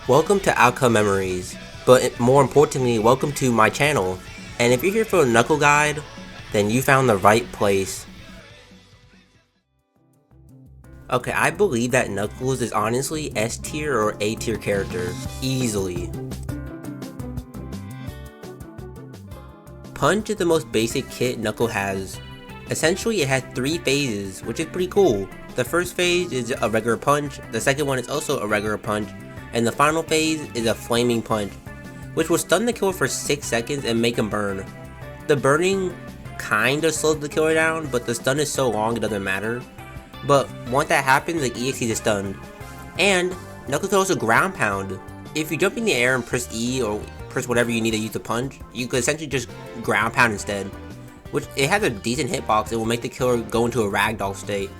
Welcome to Outcome Memories, but more importantly, welcome to my channel. And if you're here for a Knuckle guide, then you found the right place. Okay, I believe that Knuckles is honestly S tier or A tier character, easily. Punch is the most basic kit Knuckle has. Essentially, it has 3 phases, which is pretty cool. The first phase is a regular punch, the second one is also a regular punch, and the final phase is a flaming punch, which will stun the killer for 6 seconds and make him burn. The burning kinda slows the killer down, but the stun is so long it doesn't matter. But once that happens, the EXE is stunned. And Knuckles can also ground pound. If you jump in the air and press E or press whatever you need to use to punch, you could essentially just ground pound instead. Which, it has a decent hitbox, it will make the killer go into a ragdoll state.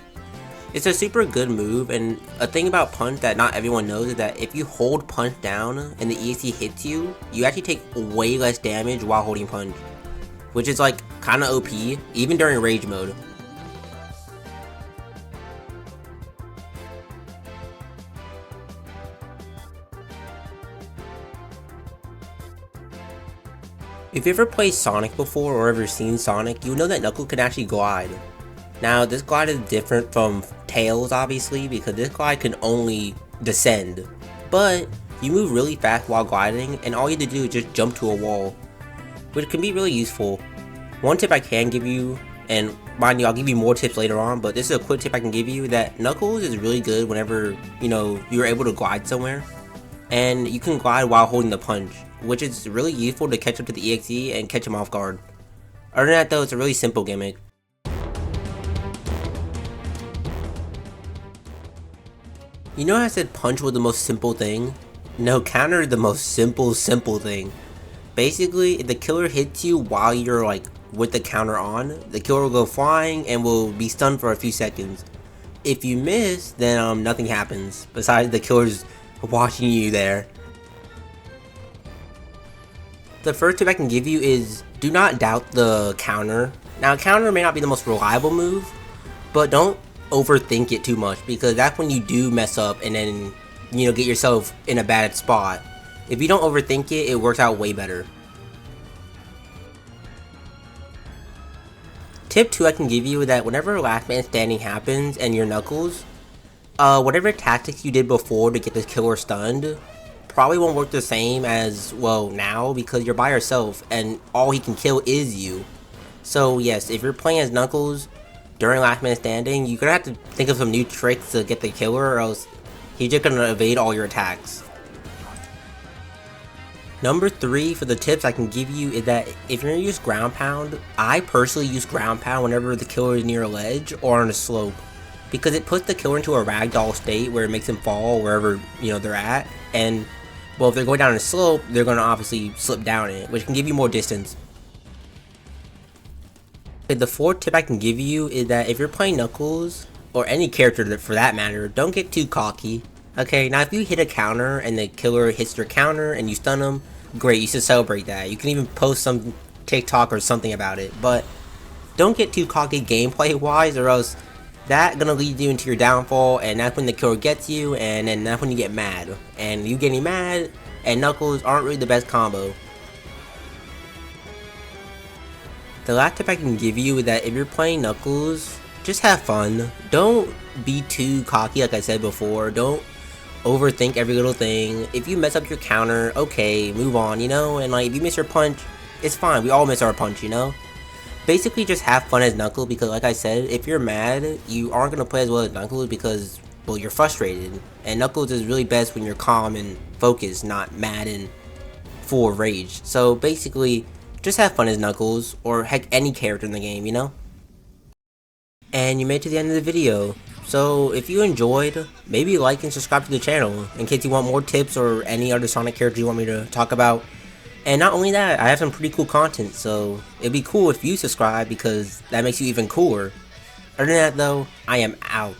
It's a super good move, and a thing about punch that not everyone knows is that if you hold punch down and the EXE hits you, you actually take way less damage while holding punch. Which is like kinda OP, even during rage mode. If you ever played Sonic before or ever seen Sonic, you know that Knuckles can actually glide. Now, this glide is different from Tails, obviously, because this glide can only descend. But you move really fast while gliding, and all you have to do is just jump to a wall, which can be really useful. One tip I can give you, and mind you, I'll give you more tips later on, but this is a quick tip I can give you, that Knuckles is really good whenever, you're able to glide somewhere. And you can glide while holding the punch, which is really useful to catch up to the EXE and catch him off guard. Other than that though, it's a really simple gimmick. You know how I said punch was the most simple thing? No, counter is the most simple thing. Basically, if the killer hits you while you're like with the counter on, the killer will go flying and will be stunned for a few seconds. If you miss, then nothing happens, besides the killer's watching you there. The first tip I can give you is do not doubt the counter. Now, counter may not be the most reliable move, but don't overthink it too much, because that's when you do mess up and then get yourself in a bad spot. If you don't overthink it, it works out way better. Tip 2 I can give you is that whenever last man standing happens and you're Knuckles, whatever tactics you did before to get the killer stunned probably won't work the same as, well, now, because you're by yourself and all he can kill is you. So yes, if you're playing as Knuckles during last man standing, you're gonna have to think of some new tricks to get the killer, or else he's just gonna evade all your attacks. Number 3 for the tips I can give you is that if you're gonna use ground pound, I personally use ground pound whenever the killer is near a ledge or on a slope, because it puts the killer into a ragdoll state where it makes him fall wherever they're at, and well, if they're going down a slope, they're gonna obviously slip down it, which can give you more distance. The 4th tip I can give you is that if you're playing Knuckles, or any character for that matter, don't get too cocky. Okay, now if you hit a counter and the killer hits your counter and you stun him, great, you should celebrate that. You can even post some TikTok or something about it, but don't get too cocky gameplay wise, or else that's gonna lead you into your downfall, and that's when the killer gets you, and then that's when you get mad. And you getting mad and Knuckles aren't really the best combo. The last tip I can give you is that if you're playing Knuckles, just have fun. Don't be too cocky, like I said before. Don't overthink every little thing. If you mess up your counter, okay, move on, and like if you miss your punch, it's fine. We all miss our punch, Basically just have fun as Knuckles, because like I said, if you're mad, you aren't going to play as well as Knuckles because, well, you're frustrated. And Knuckles is really best when you're calm and focused, not mad and full of rage. So basically, just have fun as Knuckles, or heck, any character in the game, And you made it to the end of the video. So if you enjoyed, maybe like and subscribe to the channel in case you want more tips or any other Sonic character you want me to talk about. And not only that, I have some pretty cool content, so it'd be cool if you subscribe, because that makes you even cooler. Other than that though, I am out.